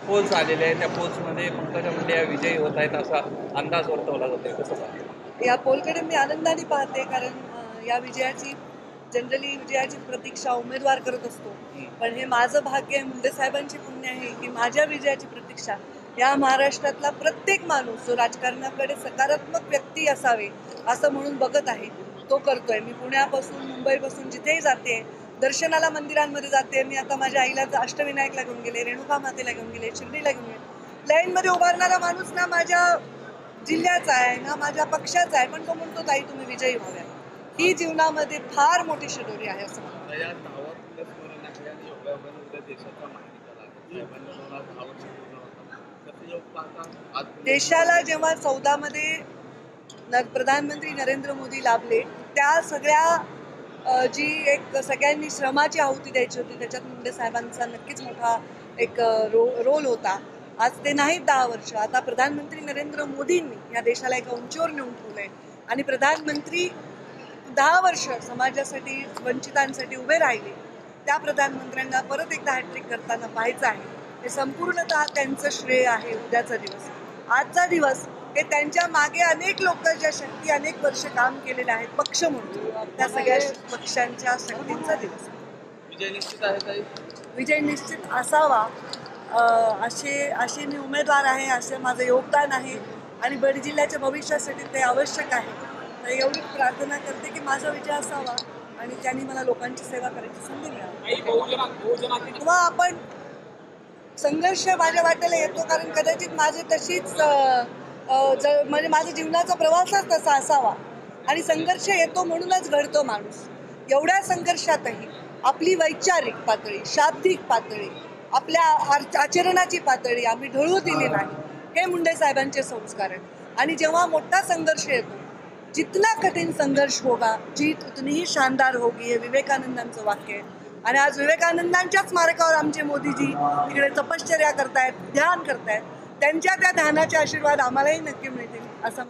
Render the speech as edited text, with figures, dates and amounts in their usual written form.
Poles आलेले आहेत, त्या पोल्समध्ये पंकजा मुंडे या विजयी होत आहेत असा अंदाज वर्तवला जातोय. कसं पाहता? या पोलकडे मी आनंदाने पाहते, कारण या विजयाची जनरली विजयाची प्रतीक्षा उमेदवार करत असतो. पण हे माझं भाग्य आहे, मुंडे साहेबांची पुण्य आहे की माझ्या विजयाची प्रतीक्षा या महाराष्ट्रातला प्रत्येक माणूस जो राजकारणाकडे सकारात्मक व्यक्ती असावे असं म्हणून बघत आहे तो करतोय. मी पुण्यापासून मुंबईपासून जिथेही जाते, दर्शनाला मंदिरांमध्ये जाते. मी आता माझ्या आईला अष्टविनायकला घेऊन गेले, रेणुका मातेला घेऊन गेले, शिर्डीला घेऊन गेले. लाईनमध्ये उभारणारा माणूस ना माझ्या जिल्ह्याचा आहे ना माझ्या पक्षाचा आहे, पण तो म्हणतो ताई तुम्ही विजयी व्हाव्या. ही जीवनामध्ये फार मोठी शिदोरी आहे असं मला वाटतं. या 10 प्लस स्मरण आहे आणि योगायोगाने उद्या देशाचा माहिती आहे. साहेबांनी 10 वर्ष पूर्ण होतात. कसं योग पाहता आज देशाला जेव्हा 14 मध्ये प्रधानमंत्री नरेंद्र मोदी लाभले, त्या सगळ्या जी एक सगळ्यांनी श्रमाची आहुती द्यायची होती, त्याच्यात मुंडे साहेबांचा नक्कीच मोठा एक रोल होता. आज ते नाहीत 10 वर्ष. आता प्रधानमंत्री नरेंद्र मोदींनी या देशाला एका उंचीवर नेऊन ठेवलंय आणि प्रधानमंत्री 10 वर्ष समाजासाठी वंचितांसाठी उभे राहिले. त्या प्रधानमंत्र्यांना परत एकदा हॅट्रिक करताना पाहायचं आहे. हे संपूर्णतः त्यांचं श्रेय आहे. उद्याचा दिवस, आजचा दिवस हे त्यांच्या मागे अनेक लोक ज्या शक्ती अनेक वर्ष काम केलेले आहेत पक्ष म्हणून, त्या सगळ्या पक्षांच्या शक्तींचा दिवस. विजय निश्चित आहे ताई. विजय निश्चित असावा असे मी उमेदवार आहे, असे माझं योगदान आहे आणि बड जिल्ह्याच्या भविष्यासाठी ते आवश्यक आहे. तर एवढी प्रार्थना करते की माझा विजय असावा आणि त्यांनी मला लोकांची सेवा करायची संधी मिळावी. किंवा आपण संघर्ष माझ्या वाट्याला येतो, कारण कदाचित माझी तशीच म्हणजे माझ्या जीवनाचा प्रवासच तसा असावा आणि संघर्ष येतो म्हणूनच घडतो माणूस. एवढ्या संघर्षातही आपली वैचारिक पातळी, शाब्दिक पातळी, आपल्या आचरणाची पातळी आम्ही ढळू दिली नाही. हे मुंडे साहेबांचे संस्कार आहेत. आणि जेव्हा मोठा संघर्ष येतो, जितना कठीण संघर्ष होगा जीत उतनी ही शानदार होगी, हे विवेकानंदांचं वाक्य आहे. आणि आज विवेकानंदांच्या स्मारकावर आमचे मोदीजी तिकडे तपश्चर्या करतायत, ध्यान करतायत. त्यांच्या त्या ध्यानाचे आशीर्वाद आम्हालाही नक्की मिळतील असं